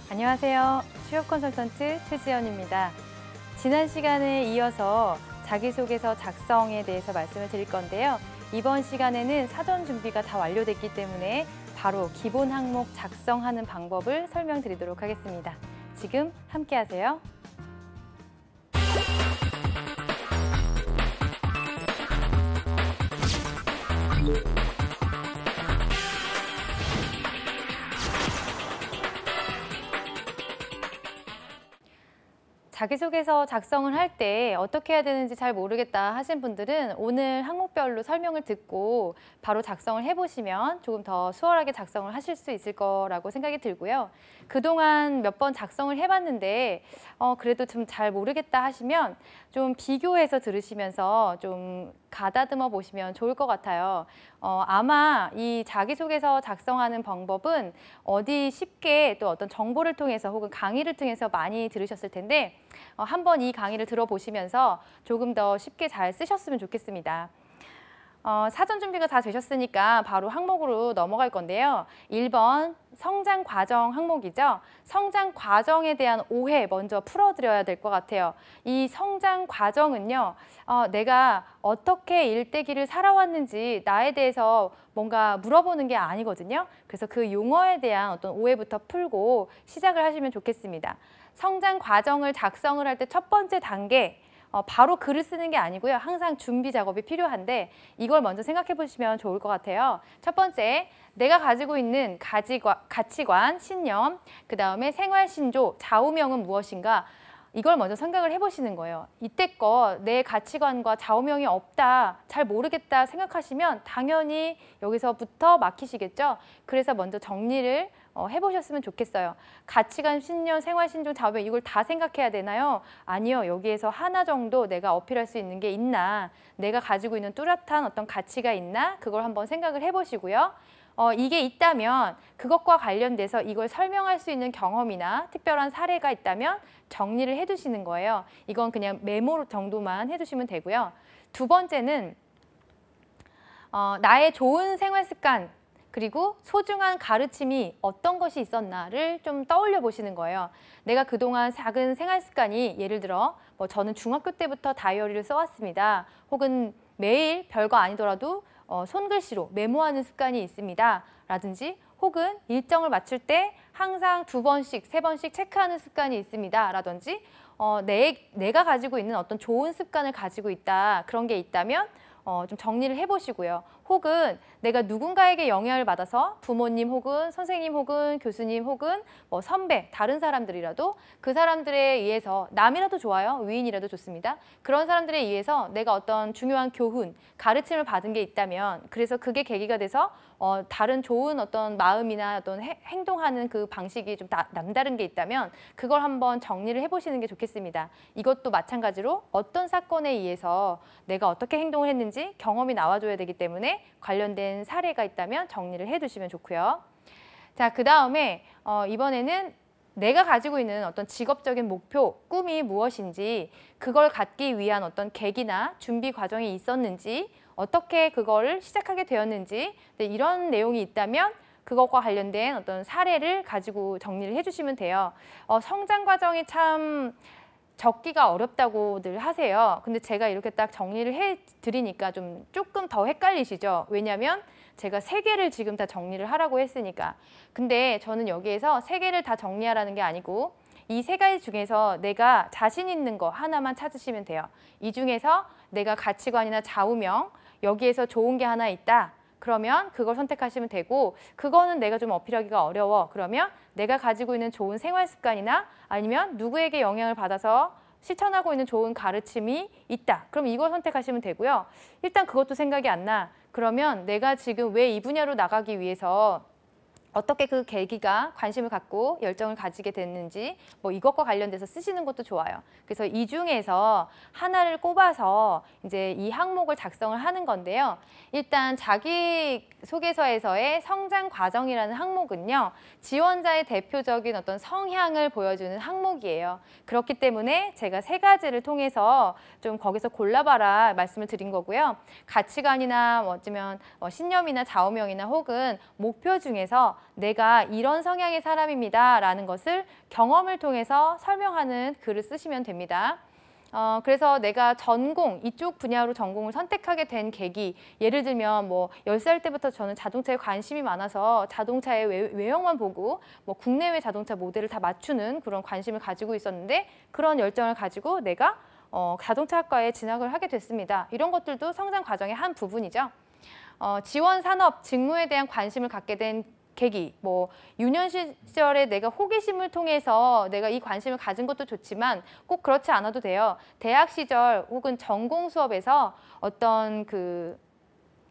안녕하세요. 취업 컨설턴트 최지연입니다. 지난 시간에 이어서 자기소개서 작성에 대해서 말씀을 드릴 건데요. 이번 시간에는 사전 준비가 다 완료됐기 때문에 바로 기본 항목 작성하는 방법을 설명드리도록 하겠습니다. 지금 함께 하세요. 자기소개서 작성을 할 때 어떻게 해야 되는지 잘 모르겠다 하신 분들은 오늘 항목별로 설명을 듣고 바로 작성을 해보시면 조금 더 수월하게 작성을 하실 수 있을 거라고 생각이 들고요. 그동안 몇 번 작성을 해봤는데 그래도 좀 잘 모르겠다 하시면 좀 비교해서 들으시면서 좀 가다듬어 보시면 좋을 것 같아요. 아마 이 자기소개서 작성하는 방법은 어디 쉽게 또 어떤 정보를 통해서 혹은 강의를 통해서 많이 들으셨을 텐데 한번 이 강의를 들어보시면서 조금 더 쉽게 잘 쓰셨으면 좋겠습니다. 사전 준비가 다 되셨으니까 바로 항목으로 넘어갈 건데요. 1번 성장 과정 항목이죠. 성장 과정에 대한 오해 먼저 풀어드려야 될 것 같아요. 이 성장 과정은요. 내가 어떻게 일대기를 살아왔는지 나에 대해서 뭔가 물어보는 게 아니거든요. 그래서 그 용어에 대한 어떤 오해부터 풀고 시작을 하시면 좋겠습니다. 성장 과정을 작성을 할 때 첫 번째 단계 바로 글을 쓰는 게 아니고요. 항상 준비 작업이 필요한데 이걸 먼저 생각해 보시면 좋을 것 같아요. 첫 번째, 내가 가지고 있는 가치관, 신념, 그 다음에 생활신조, 좌우명은 무엇인가? 이걸 먼저 생각을 해보시는 거예요. 이때껏 내 가치관과 좌우명이 없다, 잘 모르겠다 생각하시면 당연히 여기서부터 막히시겠죠? 그래서 먼저 정리를 해보셨으면 좋겠어요. 가치관, 신념, 생활신조, 좌우명 이걸 다 생각해야 되나요? 아니요. 여기에서 하나 정도 내가 어필할 수 있는 게 있나? 내가 가지고 있는 뚜렷한 어떤 가치가 있나? 그걸 한번 생각을 해보시고요. 이게 있다면 그것과 관련돼서 이걸 설명할 수 있는 경험이나 특별한 사례가 있다면 정리를 해두시는 거예요. 이건 그냥 메모 정도만 해두시면 되고요. 두 번째는 나의 좋은 생활 습관 그리고 소중한 가르침이 어떤 것이 있었나를 좀 떠올려 보시는 거예요. 내가 그동안 작은 생활 습관이 예를 들어 저는 중학교 때부터 다이어리를 써왔습니다. 혹은 매일 별거 아니더라도 손글씨로 메모하는 습관이 있습니다. 라든지 혹은 일정을 맞출 때 항상 2번씩, 3번씩 체크하는 습관이 있습니다. 라든지 내가 가지고 있는 어떤 좋은 습관을 가지고 있다. 그런 게 있다면 좀 정리를 해보시고요. 혹은 내가 누군가에게 영향을 받아서 부모님 혹은 선생님 혹은 교수님 혹은 선배, 다른 사람들이라도 그 사람들에 의해서 남이라도 좋아요. 위인이라도 좋습니다. 그런 사람들에 의해서 내가 어떤 중요한 교훈, 가르침을 받은 게 있다면 그래서 그게 계기가 돼서 다른 좋은 어떤 마음이나 어떤 행동하는 그 방식이 좀 남다른 게 있다면 그걸 한번 정리를 해보시는 게 좋겠습니다. 이것도 마찬가지로 어떤 사건에 의해서 내가 어떻게 행동을 했는지 경험이 나와줘야 되기 때문에 관련된 사례가 있다면 정리를 해두시면 좋고요. 자, 그 다음에 이번에는 내가 가지고 있는 어떤 직업적인 목표, 꿈이 무엇인지 그걸 갖기 위한 어떤 계기나 준비 과정이 있었는지 어떻게 그걸 시작하게 되었는지 이런 내용이 있다면 그것과 관련된 어떤 사례를 가지고 정리를 해주시면 돼요. 성장 과정이 참 적기가 어렵다고들 하세요. 근데 제가 이렇게 딱 정리를 해드리니까 조금 더 헷갈리시죠? 왜냐하면 제가 3개를 지금 다 정리를 하라고 했으니까. 근데 저는 여기에서 3개를 다 정리하라는 게 아니고 이 3가지 중에서 내가 자신 있는 거 하나만 찾으시면 돼요. 이 중에서 내가 가치관이나 좌우명, 여기에서 좋은 게 하나 있다. 그러면 그걸 선택하시면 되고 그거는 내가 좀 어필하기가 어려워. 그러면 내가 가지고 있는 좋은 생활 습관이나 아니면 누구에게 영향을 받아서 실천하고 있는 좋은 가르침이 있다. 그럼 이걸 선택하시면 되고요. 일단 그것도 생각이 안 나. 그러면 내가 지금 왜 이 분야로 나가기 위해서 어떻게 그 계기가 관심을 갖고 열정을 가지게 됐는지 이것과 관련돼서 쓰시는 것도 좋아요. 그래서 이 중에서 하나를 꼽아서 이제 이 항목을 작성을 하는 건데요. 일단 자기소개서에서의 성장 과정이라는 항목은요. 지원자의 대표적인 어떤 성향을 보여주는 항목이에요. 그렇기 때문에 제가 3가지를 통해서 좀 거기서 골라봐라 말씀을 드린 거고요. 가치관이나 어쩌면 신념이나 좌우명이나 혹은 목표 중에서 내가 이런 성향의 사람입니다 라는 것을 경험을 통해서 설명하는 글을 쓰시면 됩니다. 그래서 내가 전공, 이쪽 분야로 전공을 선택하게 된 계기, 예를 들면 뭐 10살 때부터 저는 자동차에 관심이 많아서 자동차의 외형만 보고 뭐 국내외 자동차 모델을 다 맞추는 그런 관심을 가지고 있었는데 그런 열정을 가지고 내가 자동차학과에 진학을 하게 됐습니다. 이런 것들도 성장 과정의 한 부분이죠. 지원 산업, 직무에 대한 관심을 갖게 된 계기, 뭐 유년 시절에 내가 호기심을 통해서 내가 이 관심을 가진 것도 좋지만 꼭 그렇지 않아도 돼요. 대학 시절 혹은 전공 수업에서 어떤 그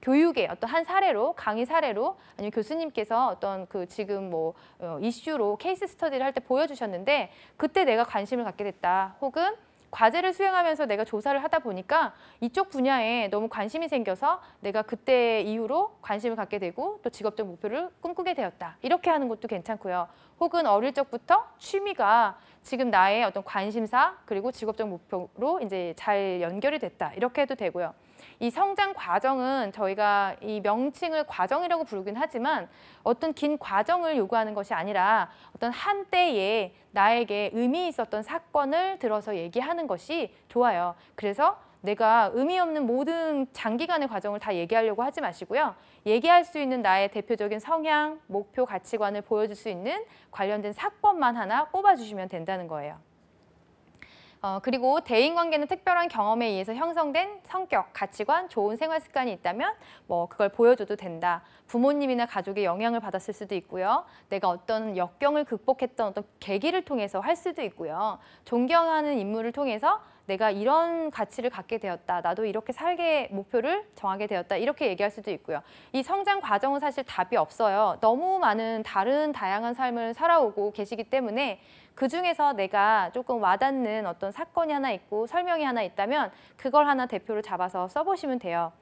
교육의 어떤 한 사례로, 강의 사례로 아니면 교수님께서 어떤 그 지금 뭐 이슈로 케이스 스터디를 할 때 보여주셨는데 그때 내가 관심을 갖게 됐다. 혹은 과제를 수행하면서 내가 조사를 하다 보니까 이쪽 분야에 너무 관심이 생겨서 내가 그때 이후로 관심을 갖게 되고 또 직업적 목표를 꿈꾸게 되었다. 이렇게 하는 것도 괜찮고요. 혹은 어릴 적부터 취미가 지금 나의 어떤 관심사 그리고 직업적 목표로 이제 잘 연결이 됐다. 이렇게 해도 되고요. 이 성장 과정은 저희가 이 명칭을 과정이라고 부르긴 하지만 어떤 긴 과정을 요구하는 것이 아니라 어떤 한때에 나에게 의미 있었던 사건을 들어서 얘기하는 것이 좋아요. 그래서 내가 의미 없는 모든 장기간의 과정을 다 얘기하려고 하지 마시고요. 얘기할 수 있는 나의 대표적인 성향, 목표, 가치관을 보여줄 수 있는 관련된 사건만 하나 꼽아주시면 된다는 거예요. 그리고 대인관계는 특별한 경험에 의해서 형성된 성격, 가치관, 좋은 생활 습관이 있다면 뭐 그걸 보여줘도 된다. 부모님이나 가족의 영향을 받았을 수도 있고요. 내가 어떤 역경을 극복했던 어떤 계기를 통해서 할 수도 있고요. 존경하는 인물을 통해서 내가 이런 가치를 갖게 되었다. 나도 이렇게 살게 목표를 정하게 되었다. 이렇게 얘기할 수도 있고요. 이 성장 과정은 사실 답이 없어요. 너무 많은 다양한 삶을 살아오고 계시기 때문에 그중에서 내가 조금 와닿는 어떤 사건이 하나 있고 설명이 하나 있다면 그걸 하나 대표로 잡아서 써보시면 돼요.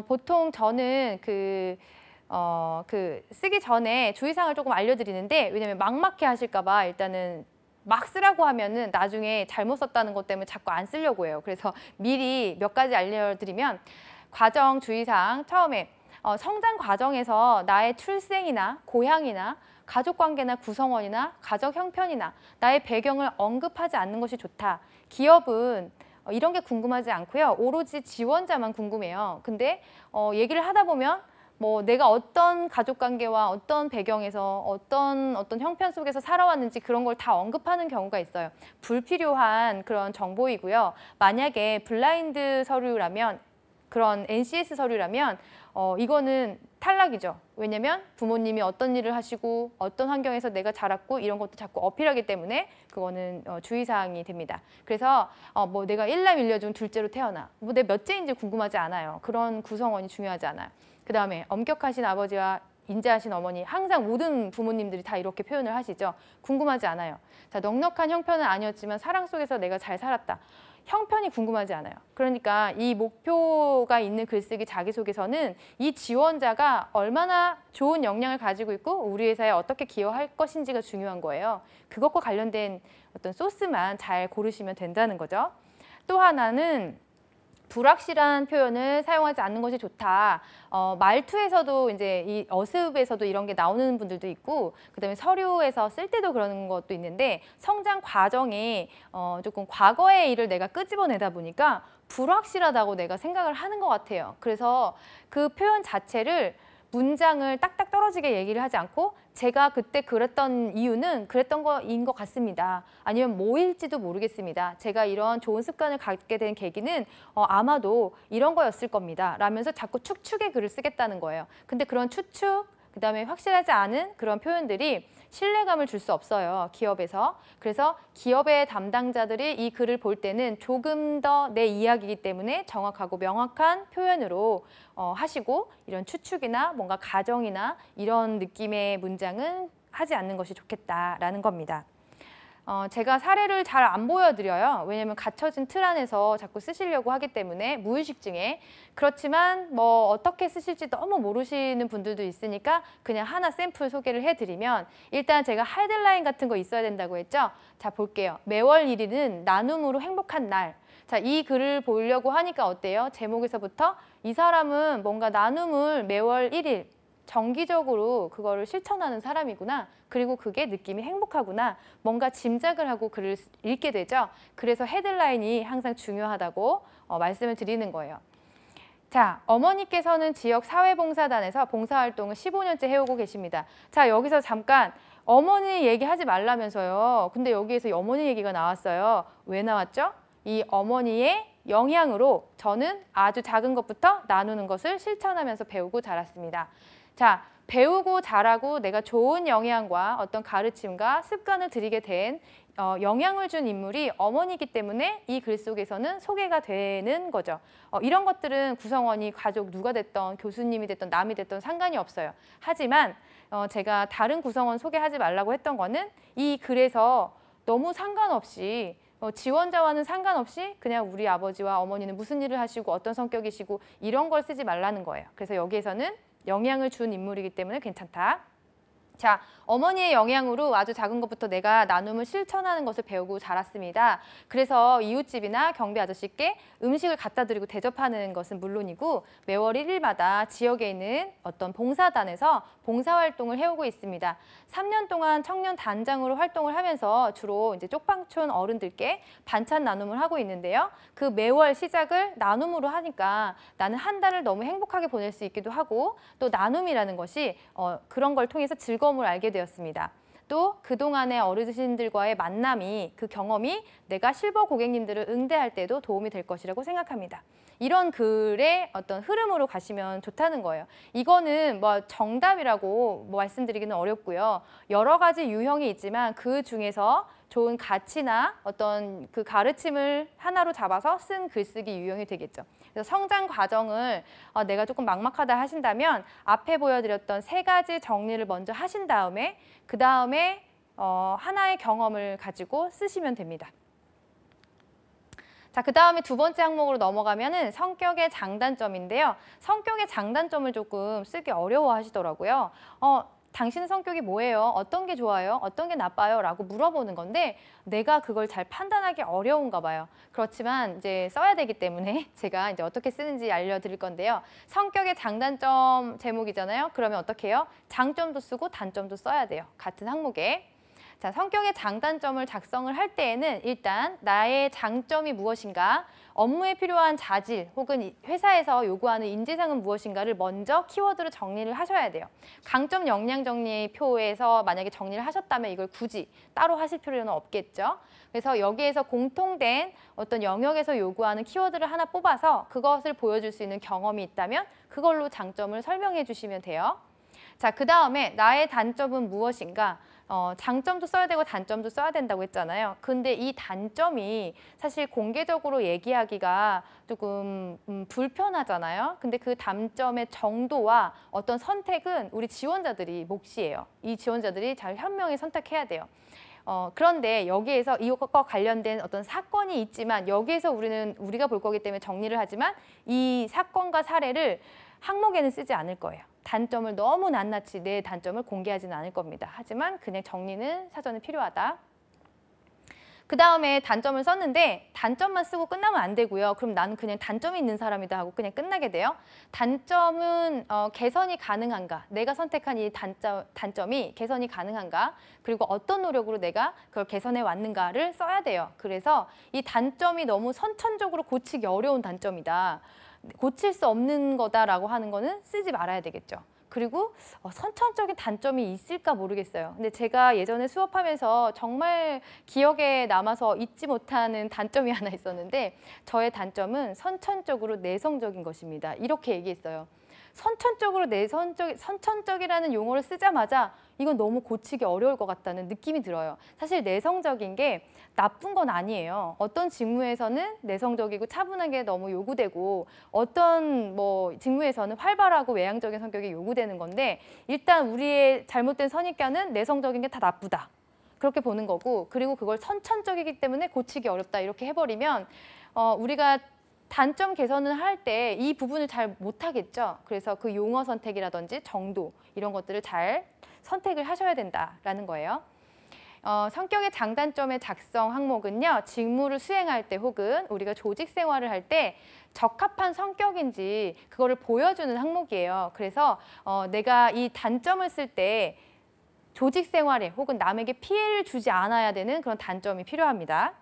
보통 저는 쓰기 전에 주의사항을 조금 알려드리는데 왜냐면 막막해 하실까 봐 일단은 막 쓰라고 하면은 나중에 잘못 썼다는 것 때문에 자꾸 안 쓰려고 해요. 그래서 미리 몇 가지 알려드리면 과정 주의사항 처음에 성장 과정에서 나의 출생이나 고향이나 가족관계나 구성원이나 가족 형편이나 나의 배경을 언급하지 않는 것이 좋다. 기업은 이런 게 궁금하지 않고요. 오로지 지원자만 궁금해요. 근데 얘기를 하다 보면 뭐 내가 어떤 가족관계와 어떤 배경에서 어떤 형편 속에서 살아왔는지 그런 걸 다 언급하는 경우가 있어요. 불필요한 그런 정보이고요. 만약에 블라인드 서류라면 그런 NCS 서류라면 이거는 탈락이죠. 왜냐면 부모님이 어떤 일을 하시고 어떤 환경에서 내가 자랐고 이런 것도 자꾸 어필하기 때문에 그거는 주의사항이 됩니다. 그래서 뭐 내가 일남 일녀중 둘째로 태어나 뭐 내 몇째인지 궁금하지 않아요. 그런 구성원이 중요하지 않아요. 그 다음에 엄격하신 아버지와 인자하신 어머니 항상 모든 부모님들이 다 이렇게 표현을 하시죠. 궁금하지 않아요. 자, 넉넉한 형편은 아니었지만 사랑 속에서 내가 잘 살았다. 형편이 궁금하지 않아요. 그러니까 이 목표가 있는 글쓰기 자기소개서는 이 지원자가 얼마나 좋은 역량을 가지고 있고 우리 회사에 어떻게 기여할 것인지가 중요한 거예요. 그것과 관련된 어떤 소스만 잘 고르시면 된다는 거죠. 또 하나는 불확실한 표현을 사용하지 않는 것이 좋다. 말투에서도 이제 이 어습에서도 이런 게 나오는 분들도 있고 그다음에 서류에서 쓸 때도 그러는 것도 있는데 성장 과정에 조금 과거의 일을 내가 끄집어내다 보니까 불확실하다고 내가 생각을 하는 것 같아요. 그래서 그 표현 자체를 문장을 딱딱 떨어지게 얘기를 하지 않고 제가 그때 그랬던 이유는 그랬던 거인 것 같습니다. 아니면 뭐일지도 모르겠습니다. 제가 이런 좋은 습관을 갖게 된 계기는 아마도 이런 거였을 겁니다. 라면서 자꾸 축축의 글을 쓰겠다는 거예요. 근데 그런 추측, 그다음에 확실하지 않은 그런 표현들이 신뢰감을 줄 수 없어요. 기업에서. 그래서 기업의 담당자들이 이 글을 볼 때는 조금 더 내 이야기이기 때문에 정확하고 명확한 표현으로 하시고 이런 추측이나 뭔가 가정이나 이런 느낌의 문장은 하지 않는 것이 좋겠다라는 겁니다. 제가 사례를 잘 안 보여드려요. 왜냐하면 갖춰진 틀 안에서 자꾸 쓰시려고 하기 때문에 무의식 중에. 그렇지만 뭐 어떻게 쓰실지 너무 모르시는 분들도 있으니까 그냥 하나 샘플 소개를 해드리면 일단 제가 헤드라인 같은 거 있어야 된다고 했죠. 자, 볼게요. 매월 1일은 나눔으로 행복한 날. 자, 이 글을 보려고 하니까 어때요? 제목에서부터 이 사람은 뭔가 나눔을 매월 1일 정기적으로 그거를 실천하는 사람이구나. 그리고 그게 느낌이 행복하구나. 뭔가 짐작을 하고 글을 읽게 되죠. 그래서 헤드라인이 항상 중요하다고 말씀을 드리는 거예요. 자, 어머니께서는 지역 사회봉사단에서 봉사활동을 15년째 해오고 계십니다. 자, 여기서 잠깐 어머니 얘기하지 말라면서요. 근데 여기에서 어머니 얘기가 나왔어요. 왜 나왔죠? 이 어머니의 영향으로 저는 아주 작은 것부터 나누는 것을 실천하면서 배우고 자랐습니다. 자, 배우고 자라고 내가 좋은 영향과 어떤 가르침과 습관을 들이게 된 영향을 준 인물이 어머니이기 때문에 이 글 속에서는 소개가 되는 거죠. 이런 것들은 구성원이 가족 누가 됐던 교수님이 됐던 남이 됐던 상관이 없어요. 하지만 제가 다른 구성원 소개하지 말라고 했던 거는 이 글에서 너무 상관없이 지원자와는 상관없이 그냥 우리 아버지와 어머니는 무슨 일을 하시고 어떤 성격이시고 이런 걸 쓰지 말라는 거예요. 그래서 여기에서는 영향을 준 인물이기 때문에 괜찮다. 자, 어머니의 영향으로 아주 작은 것부터 내가 나눔을 실천하는 것을 배우고 자랐습니다. 그래서 이웃집이나 경비 아저씨께 음식을 갖다 드리고 대접하는 것은 물론이고 매월 1일마다 지역에 있는 어떤 봉사단에서 봉사활동을 해오고 있습니다. 3년 동안 청년 단장으로 활동을 하면서 주로 이제 쪽방촌 어른들께 반찬 나눔을 하고 있는데요. 그 매월 시작을 나눔으로 하니까 나는 한 달을 너무 행복하게 보낼 수 있기도 하고 또 나눔이라는 것이 그런 걸 통해서 즐거움을 알게 되었습니다. 또 그동안의 어르신들과의 만남이 그 경험이 내가 실버 고객님들을 응대할 때도 도움이 될 것이라고 생각합니다. 이런 글의 어떤 흐름으로 가시면 좋다는 거예요. 이거는 뭐 정답이라고 말씀드리기는 어렵고요. 여러 가지 유형이 있지만 그 중에서 좋은 가치나 어떤 그 가르침을 하나로 잡아서 쓴 글쓰기 유형이 되겠죠. 그래서 성장 과정을 내가 조금 막막하다 하신다면 앞에 보여드렸던 3가지 정리를 먼저 하신 다음에 그 다음에 하나의 경험을 가지고 쓰시면 됩니다. 자, 그 다음에 2번째 항목으로 넘어가면은 성격의 장단점인데요. 성격의 장단점을 조금 쓰기 어려워 하시더라고요. 당신의 성격이 뭐예요? 어떤 게 좋아요? 어떤 게 나빠요? 라고 물어보는 건데 내가 그걸 잘 판단하기 어려운가 봐요. 그렇지만 이제 써야 되기 때문에 제가 이제 어떻게 쓰는지 알려드릴 건데요. 성격의 장단점 제목이잖아요. 그러면 어떻게 해요? 장점도 쓰고 단점도 써야 돼요. 같은 항목에. 자, 성격의 장단점을 작성을 할 때에는 일단 나의 장점이 무엇인가, 업무에 필요한 자질 혹은 회사에서 요구하는 인재상은 무엇인가를 먼저 키워드로 정리를 하셔야 돼요. 강점 역량 정리 표에서 만약에 정리를 하셨다면 이걸 굳이 따로 하실 필요는 없겠죠. 그래서 여기에서 공통된 어떤 영역에서 요구하는 키워드를 하나 뽑아서 그것을 보여줄 수 있는 경험이 있다면 그걸로 장점을 설명해 주시면 돼요. 자, 그 다음에 나의 단점은 무엇인가? 장점도 써야 되고 단점도 써야 된다고 했잖아요. 근데 이 단점이 사실 공개적으로 얘기하기가 조금 불편하잖아요. 근데 그 단점의 정도와 어떤 선택은 우리 지원자들이 몫이에요. 이 지원자들이 잘 현명히 선택해야 돼요. 그런데 여기에서 이것과 관련된 어떤 사건이 있지만 여기에서 우리가 볼 거기 때문에 정리를 하지만 이 사건과 사례를 항목에는 쓰지 않을 거예요. 단점을 너무 낱낱이 내 단점을 공개하지는 않을 겁니다. 하지만 그냥 정리는 사전에 필요하다. 그 다음에 단점을 썼는데 단점만 쓰고 끝나면 안 되고요. 그럼 나는 그냥 단점이 있는 사람이다 하고 그냥 끝나게 돼요. 단점은 개선이 가능한가? 내가 선택한 이 단점이 개선이 가능한가? 그리고 어떤 노력으로 내가 그걸 개선해 왔는가를 써야 돼요. 그래서 이 단점이 너무 선천적으로 고치기 어려운 단점이다. 고칠 수 없는 거다라고 하는 거는 쓰지 말아야 되겠죠. 그리고 선천적인 단점이 있을까 모르겠어요. 근데 제가 예전에 수업하면서 정말 기억에 남아서 잊지 못하는 단점이 하나 있었는데 저의 단점은 선천적으로 내성적인 것입니다. 이렇게 얘기했어요. 선천적으로 선천적이라는 용어를 쓰자마자 이건 너무 고치기 어려울 것 같다는 느낌이 들어요. 사실 내성적인 게 나쁜 건 아니에요. 어떤 직무에서는 내성적이고 차분하게 너무 요구되고 어떤 직무에서는 활발하고 외향적인 성격이 요구되는 건데 일단 우리의 잘못된 선입견은 내성적인 게 다 나쁘다. 그렇게 보는 거고 그리고 그걸 선천적이기 때문에 고치기 어렵다 이렇게 해버리면 우리가 단점 개선을 할 때 이 부분을 잘 못하겠죠. 그래서 그 용어 선택이라든지 정도 이런 것들을 잘 선택을 하셔야 된다라는 거예요. 성격의 장단점의 작성 항목은요. 직무를 수행할 때 혹은 우리가 조직 생활을 할 때 적합한 성격인지 그거를 보여주는 항목이에요. 그래서 내가 이 단점을 쓸 때 조직 생활에 혹은 남에게 피해를 주지 않아야 되는 그런 단점이 필요합니다.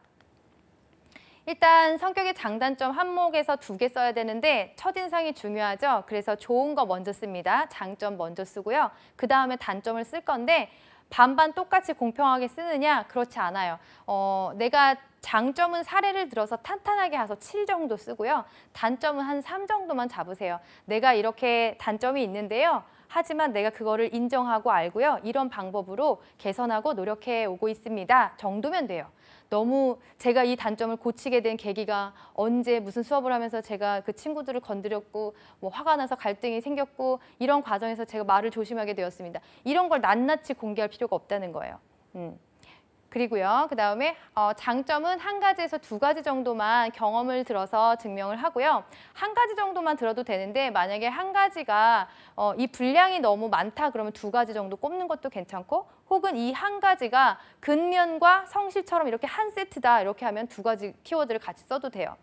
일단 성격의 장단점 항목에서 2개 써야 되는데 첫인상이 중요하죠. 그래서 좋은 거 먼저 씁니다. 장점 먼저 쓰고요. 그 다음에 단점을 쓸 건데 반반 똑같이 공평하게 쓰느냐? 그렇지 않아요. 내가 장점은 사례를 들어서 탄탄하게 해서 7 정도 쓰고요. 단점은 한 3 정도만 잡으세요. 내가 이렇게 단점이 있는데요. 하지만 내가 그거를 인정하고 알고요. 이런 방법으로 개선하고 노력해 오고 있습니다. 정도면 돼요. 너무 제가 이 단점을 고치게 된 계기가 언제 무슨 수업을 하면서 제가 그 친구들을 건드렸고 뭐 화가 나서 갈등이 생겼고 이런 과정에서 제가 말을 조심하게 되었습니다. 이런 걸 낱낱이 공개할 필요가 없다는 거예요. 그리고요. 그다음에 장점은 1가지에서 2가지 정도만 경험을 들어서 증명을 하고요. 1가지 정도만 들어도 되는데 만약에 1가지가 이 분량이 너무 많다 그러면 2가지 정도 꼽는 것도 괜찮고 혹은 이 1가지가 근면과 성실처럼 이렇게 한 세트다 이렇게 하면 2가지 키워드를 같이 써도 돼요.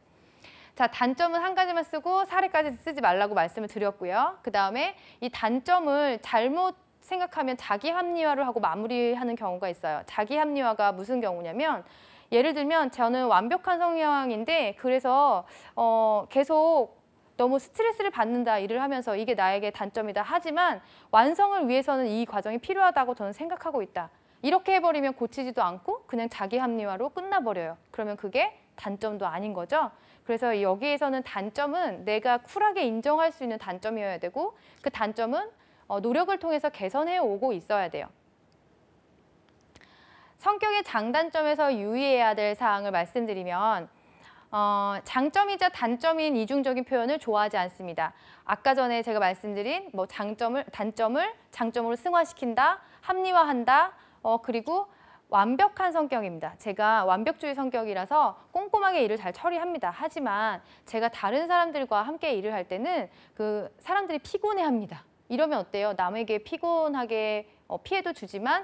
자, 단점은 1가지만 쓰고 사례까지 쓰지 말라고 말씀을 드렸고요. 그다음에 이 단점을 잘못 생각하면 자기 합리화를 하고 마무리하는 경우가 있어요. 자기 합리화가 무슨 경우냐면 예를 들면 저는 완벽한 성향인데 그래서 계속 너무 스트레스를 받는다 일을 하면서 이게 나에게 단점이다. 하지만 완성을 위해서는 이 과정이 필요하다고 저는 생각하고 있다. 이렇게 해버리면 고치지도 않고 그냥 자기 합리화로 끝나버려요. 그러면 그게 단점도 아닌 거죠. 그래서 여기에서는 단점은 내가 쿨하게 인정할 수 있는 단점이어야 되고 그 단점은 노력을 통해서 개선해 오고 있어야 돼요. 성격의 장단점에서 유의해야 될 사항을 말씀드리면 장점이자 단점인 이중적인 표현을 좋아하지 않습니다. 아까 전에 제가 말씀드린 뭐 단점을 장점으로 승화시킨다, 합리화한다, 그리고 완벽한 성격입니다. 제가 완벽주의 성격이라서 꼼꼼하게 일을 잘 처리합니다. 하지만 제가 다른 사람들과 함께 일을 할 때는 그 사람들이 피곤해합니다. 이러면 어때요? 남에게 피곤하게 피해도 주지만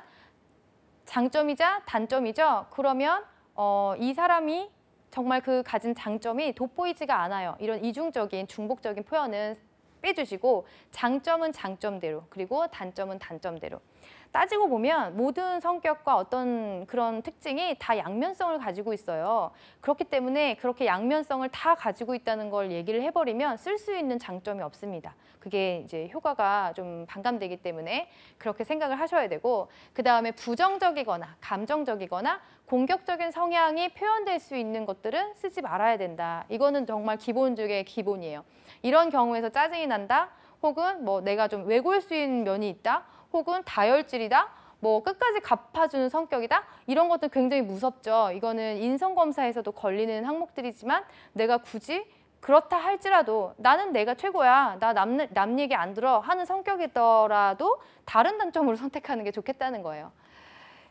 장점이자 단점이죠. 그러면 이 사람이 정말 그 가진 장점이 돋보이지가 않아요. 이런 이중적인 중복적인 표현은 빼주시고 장점은 장점대로 그리고 단점은 단점대로. 따지고 보면 모든 성격과 어떤 그런 특징이 다 양면성을 가지고 있어요. 그렇기 때문에 그렇게 양면성을 다 가지고 있다는 걸 얘기를 해버리면 쓸 수 있는 장점이 없습니다. 그게 이제 효과가 좀 반감되기 때문에 그렇게 생각을 하셔야 되고 그 다음에 부정적이거나 감정적이거나 공격적인 성향이 표현될 수 있는 것들은 쓰지 말아야 된다. 이거는 정말 기본 중에 기본이에요. 이런 경우에서 짜증이 난다 혹은 뭐 내가 좀 왜곡일 수 있는 면이 있다 혹은 다혈질이다, 뭐 끝까지 갚아주는 성격이다 이런 것도 굉장히 무섭죠. 이거는 인성검사에서도 걸리는 항목들이지만 내가 굳이 그렇다 할지라도 나는 내가 최고야, 나 남 얘기 안 들어 하는 성격이더라도 다른 단점으로 선택하는 게 좋겠다는 거예요.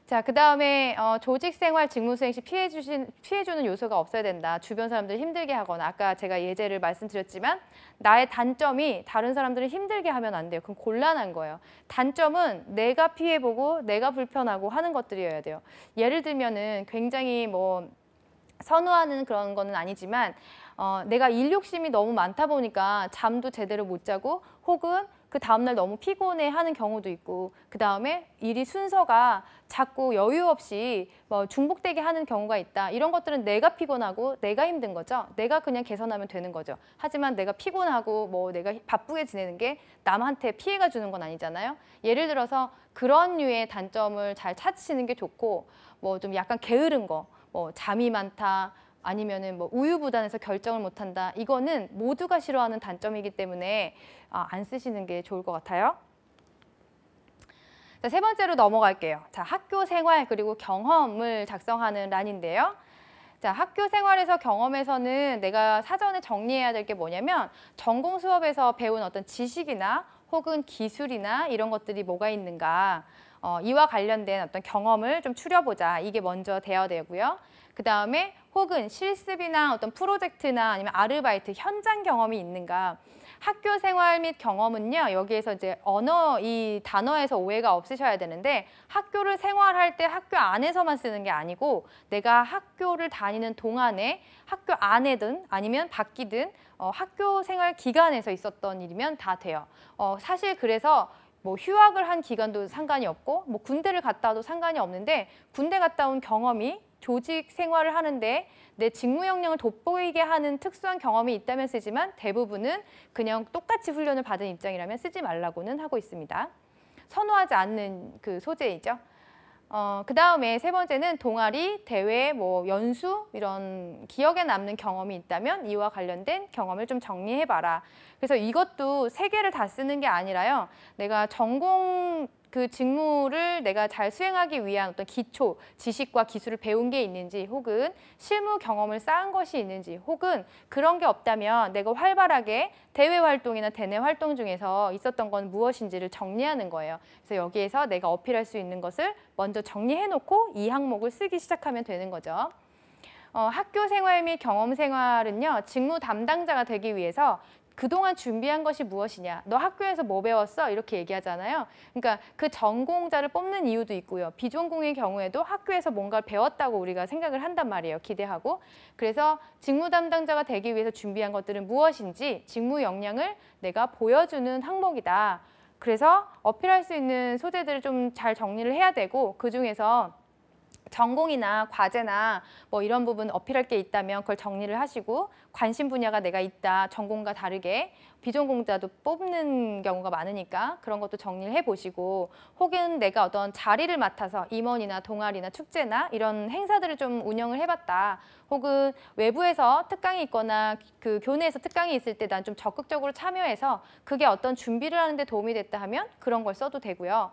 자, 그 다음에 조직생활 직무수행 시 피해주는 요소가 없어야 된다. 주변 사람들을 힘들게 하거나 아까 제가 예제를 말씀드렸지만 나의 단점이 다른 사람들을 힘들게 하면 안 돼요. 그럼 곤란한 거예요. 단점은 내가 피해보고 내가 불편하고 하는 것들이어야 돼요. 예를 들면은 굉장히 뭐 선호하는 그런 거는 아니지만 내가 일 욕심이 너무 많다 보니까 잠도 제대로 못 자고 혹은 그 다음날 너무 피곤해하는 경우도 있고 그 다음에 일이 순서가 자꾸 여유 없이 뭐 중복되게 하는 경우가 있다. 이런 것들은 내가 피곤하고 내가 힘든 거죠. 내가 그냥 개선하면 되는 거죠. 하지만 내가 피곤하고 뭐 내가 바쁘게 지내는 게 남한테 피해가 주는 건 아니잖아요. 예를 들어서 그런 류의 단점을 잘 찾으시는 게 좋고 뭐 좀 약간 게으른 거, 뭐 잠이 많다, 아니면은 뭐 우유부단해서 결정을 못한다. 이거는 모두가 싫어하는 단점이기 때문에 안 쓰시는 게 좋을 것 같아요. 자, 3번째로 넘어갈게요. 자, 학교 생활 그리고 경험을 작성하는 란인데요. 자, 학교 생활에서 경험에서는 내가 사전에 정리해야 될 게 뭐냐면 전공 수업에서 배운 어떤 지식이나 혹은 기술이나 이런 것들이 뭐가 있는가 이와 관련된 어떤 경험을 좀 추려보자. 이게 먼저 돼야 되고요. 그 다음에 혹은 실습이나 어떤 프로젝트나 아니면 아르바이트, 현장 경험이 있는가. 학교 생활 및 경험은요. 여기에서 이제 언어 이 단어에서 오해가 없으셔야 되는데 학교를 생활할 때 학교 안에서만 쓰는 게 아니고 내가 학교를 다니는 동안에 학교 안에든 아니면 밖이든 학교 생활 기간에서 있었던 일이면 다 돼요. 사실 그래서 뭐 휴학을 한 기간도 상관이 없고 뭐 군대를 갔다 와도 상관이 없는데 군대 갔다 온 경험이 조직 생활을 하는데 내 직무 역량을 돋보이게 하는 특수한 경험이 있다면 쓰지만 대부분은 그냥 똑같이 훈련을 받은 입장이라면 쓰지 말라고는 하고 있습니다. 선호하지 않는 그 소재이죠. 그 다음에 세 번째는 동아리, 대회, 뭐 연수 이런 기억에 남는 경험이 있다면 이와 관련된 경험을 좀 정리해봐라. 그래서 이것도 세 개를 다 쓰는 게 아니라요. 내가 전공 그 직무를 내가 잘 수행하기 위한 어떤 기초, 지식과 기술을 배운 게 있는지 혹은 실무 경험을 쌓은 것이 있는지 혹은 그런 게 없다면 내가 활발하게 대외 활동이나 대내 활동 중에서 있었던 건 무엇인지를 정리하는 거예요. 그래서 여기에서 내가 어필할 수 있는 것을 먼저 정리해놓고 이 항목을 쓰기 시작하면 되는 거죠. 학교 생활 및 경험 생활은요. 직무 담당자가 되기 위해서 그동안 준비한 것이 무엇이냐. 너 학교에서 뭐 배웠어? 이렇게 얘기하잖아요. 그러니까 그 전공자를 뽑는 이유도 있고요. 비전공의 경우에도 학교에서 뭔가를 배웠다고 우리가 생각을 한단 말이에요. 기대하고. 그래서 직무 담당자가 되기 위해서 준비한 것들은 무엇인지 직무 역량을 내가 보여주는 항목이다. 그래서 어필할 수 있는 소재들을 좀 잘 정리를 해야 되고 그중에서 전공이나 과제나 뭐 이런 부분 어필할 게 있다면 그걸 정리를 하시고 관심 분야가 내가 있다. 전공과 다르게 비전공자도 뽑는 경우가 많으니까 그런 것도 정리를 해보시고 혹은 내가 어떤 자리를 맡아서 임원이나 동아리나 축제나 이런 행사들을 좀 운영을 해봤다. 혹은 외부에서 특강이 있거나 그 교내에서 특강이 있을 때 난 좀 적극적으로 참여해서 그게 어떤 준비를 하는데 도움이 됐다 하면 그런 걸 써도 되고요.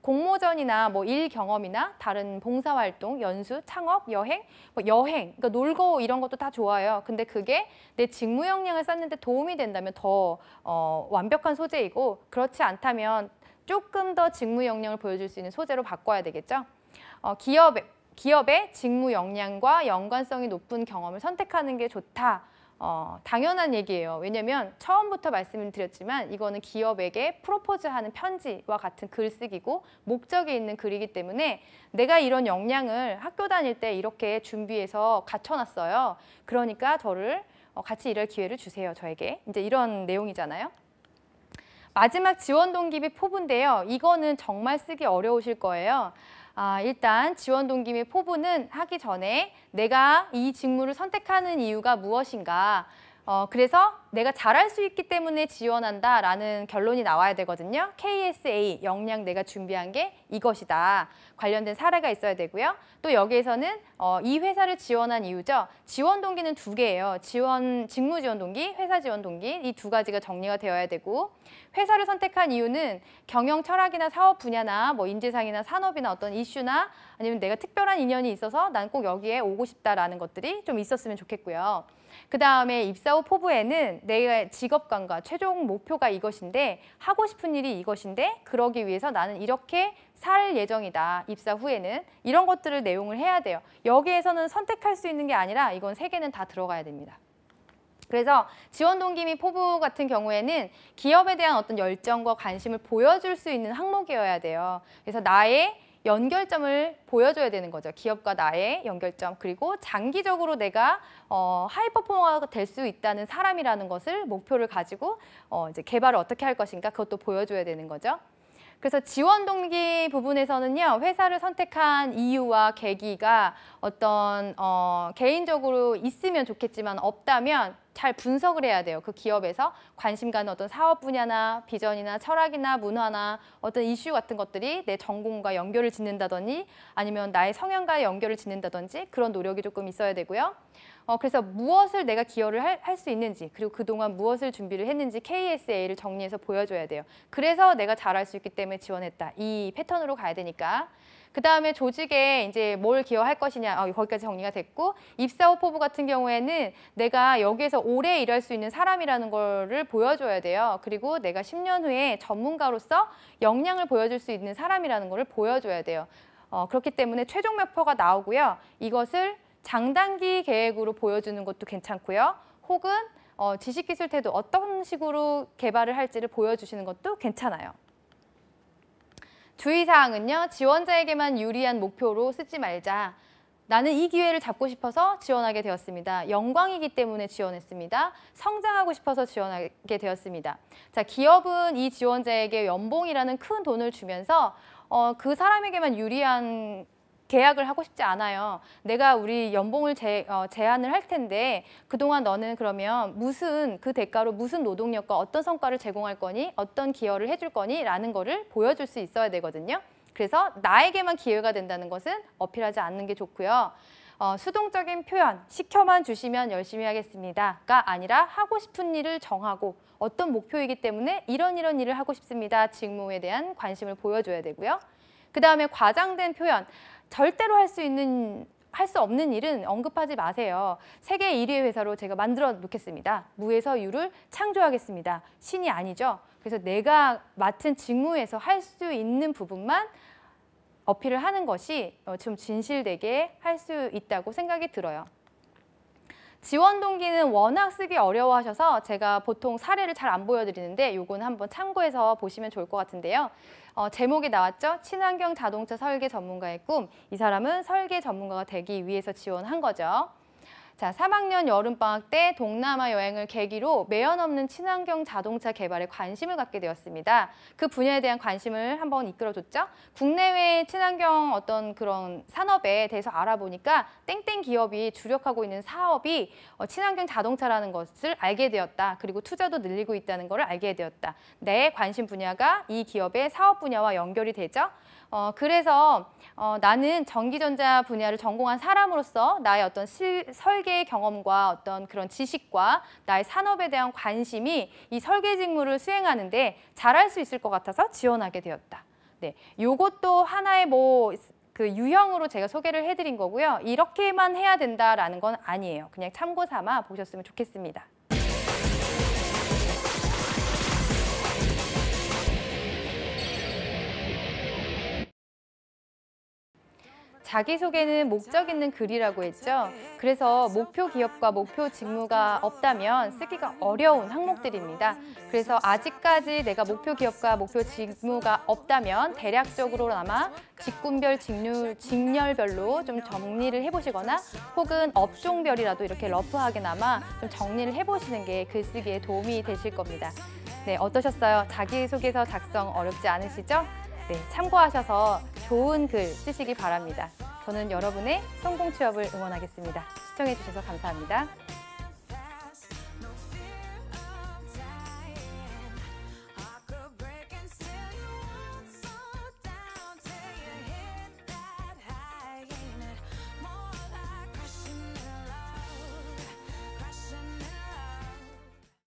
공모전이나 뭐 일 경험이나 다른 봉사활동, 연수, 창업, 여행, 그러니까 놀고 이런 것도 다 좋아요. 근데 그게 내 직무 역량을 쌓는 데 도움이 된다면 더 완벽한 소재이고 그렇지 않다면 조금 더 직무 역량을 보여줄 수 있는 소재로 바꿔야 되겠죠. 기업의 직무 역량과 연관성이 높은 경험을 선택하는 게 좋다. 당연한 얘기예요. 왜냐면 처음부터 말씀을 드렸지만 이거는 기업에게 프로포즈하는 편지와 같은 글쓰기고 목적이 있는 글이기 때문에 내가 이런 역량을 학교 다닐 때 이렇게 준비해서 갖춰놨어요. 그러니까 저를 같이 일할 기회를 주세요. 저에게. 이제 이런 내용이잖아요. 마지막 지원 동기 및 포부인데요. 이거는 정말 쓰기 어려우실 거예요. 일단 지원 동기 및 포부는 하기 전에 내가 이 직무를 선택하는 이유가 무엇인가. 그래서 내가 잘할 수 있기 때문에 지원한다라는 결론이 나와야 되거든요. KSA, 역량 내가 준비한 게 이것이다. 관련된 사례가 있어야 되고요. 또 여기에서는 이 회사를 지원한 이유죠. 지원 동기는 두 개예요. 직무 지원 동기, 회사 지원 동기 이 두 가지가 정리가 되어야 되고 회사를 선택한 이유는 경영 철학이나 사업 분야나 뭐 인재상이나 산업이나 어떤 이슈나 아니면 내가 특별한 인연이 있어서 난 꼭 여기에 오고 싶다라는 것들이 좀 있었으면 좋겠고요. 그 다음에 입사 후 포부에는 내 직업관과 최종 목표가 이것인데 하고 싶은 일이 이것인데 그러기 위해서 나는 이렇게 살 예정이다. 입사 후에는 이런 것들을 내용을 해야 돼요. 여기에서는 선택할 수 있는 게 아니라 이건 세 개는 다 들어가야 됩니다. 그래서 지원 동기 및 포부 같은 경우에는 기업에 대한 어떤 열정과 관심을 보여줄 수 있는 항목이어야 돼요. 그래서 나의 연결점을 보여줘야 되는 거죠. 기업과 나의 연결점. 그리고 장기적으로 내가 하이퍼포머가 될 수 있다는 사람이라는 것을 목표를 가지고 이제 개발을 어떻게 할 것인가 그것도 보여줘야 되는 거죠. 그래서 지원 동기 부분에서는요. 회사를 선택한 이유와 계기가 어떤 개인적으로 있으면 좋겠지만 없다면 잘 분석을 해야 돼요. 그 기업에서 관심 가는 어떤 사업 분야나 비전이나 철학이나 문화나 어떤 이슈 같은 것들이 내 전공과 연결을 짓는다든지 아니면 나의 성향과 연결을 짓는다든지 그런 노력이 조금 있어야 되고요. 그래서 무엇을 내가 기여를 할 수 있는지 그리고 그동안 무엇을 준비를 했는지 KSA를 정리해서 보여줘야 돼요. 그래서 내가 잘할 수 있기 때문에 지원했다. 이 패턴으로 가야 되니까. 그 다음에 조직에 이제 뭘 기여할 것이냐 거기까지 정리가 됐고 입사 후 포부 같은 경우에는 내가 여기에서 오래 일할 수 있는 사람이라는 거를 보여줘야 돼요. 그리고 내가 10년 후에 전문가로서 역량을 보여줄 수 있는 사람이라는 거를 보여줘야 돼요. 그렇기 때문에 최종 목표가 나오고요. 이것을 장단기 계획으로 보여주는 것도 괜찮고요. 혹은 지식, 기술, 태도 어떤 식으로 개발을 할지를 보여주시는 것도 괜찮아요. 주의사항은요. 지원자에게만 유리한 목표로 쓰지 말자. 나는 이 기회를 잡고 싶어서 지원하게 되었습니다. 영광이기 때문에 지원했습니다. 성장하고 싶어서 지원하게 되었습니다. 자, 기업은 이 지원자에게 연봉이라는 큰 돈을 주면서 그 사람에게만 유리한 계약을 하고 싶지 않아요. 내가 우리 연봉을 제한을 할 텐데 그동안 너는 그러면 그 대가로 무슨 노동력과 어떤 성과를 제공할 거니? 어떤 기여를 해줄 거니? 라는 거를 보여줄 수 있어야 되거든요. 그래서 나에게만 기회가 된다는 것은 어필하지 않는 게 좋고요. 수동적인 표현, 시켜만 주시면 열심히 하겠습니다가 아니라 하고 싶은 일을 정하고 어떤 목표이기 때문에 이런 일을 하고 싶습니다. 직무에 대한 관심을 보여줘야 되고요. 그 다음에 과장된 표현, 절대로 할 수 없는 일은 언급하지 마세요. 세계 1위의 회사로 제가 만들어 놓겠습니다. 무에서 유를 창조하겠습니다. 신이 아니죠. 그래서 내가 맡은 직무에서 할 수 있는 부분만 어필을 하는 것이 좀 진실되게 할 수 있다고 생각이 들어요. 지원 동기는 워낙 쓰기 어려워하셔서 제가 보통 사례를 잘 안 보여드리는데 요거는 한번 참고해서 보시면 좋을 것 같은데요. 제목이 나왔죠? 친환경 자동차 설계 전문가의 꿈. 이 사람은 설계 전문가가 되기 위해서 지원한 거죠. 자, 3학년 여름방학 때 동남아 여행을 계기로 매연 없는 친환경 자동차 개발에 관심을 갖게 되었습니다. 그 분야에 대한 관심을 한번 이끌어줬죠. 국내외 친환경 어떤 그런 산업에 대해서 알아보니까 땡땡 기업이 주력하고 있는 사업이 친환경 자동차라는 것을 알게 되었다. 그리고 투자도 늘리고 있다는 것을 알게 되었다. 내 관심 분야가 이 기업의 사업 분야와 연결이 되죠. 그래서 나는 전기전자 분야를 전공한 사람으로서 나의 어떤 설계 경험과 어떤 그런 지식과 나의 산업에 대한 관심이 이 설계 직무를 수행하는데 잘할 수 있을 것 같아서 지원하게 되었다. 네, 요것도 하나의 그 유형으로 제가 소개를 해드린 거고요. 이렇게만 해야 된다라는 건 아니에요. 그냥 참고 삼아 보셨으면 좋겠습니다. 자기소개는 목적 있는 글이라고 했죠. 그래서 목표 기업과 목표 직무가 없다면 쓰기가 어려운 항목들입니다. 그래서 아직까지 내가 목표 기업과 목표 직무가 없다면 대략적으로나마 직군별, 직렬별로 좀 정리를 해보시거나 혹은 업종별이라도 이렇게 러프하게나마 좀 정리를 해보시는 게 글쓰기에 도움이 되실 겁니다. 네, 어떠셨어요? 자기소개서 작성 어렵지 않으시죠? 네, 참고하셔서 좋은 글 쓰시기 바랍니다. 저는 여러분의 성공 취업을 응원하겠습니다. 시청해주셔서 감사합니다.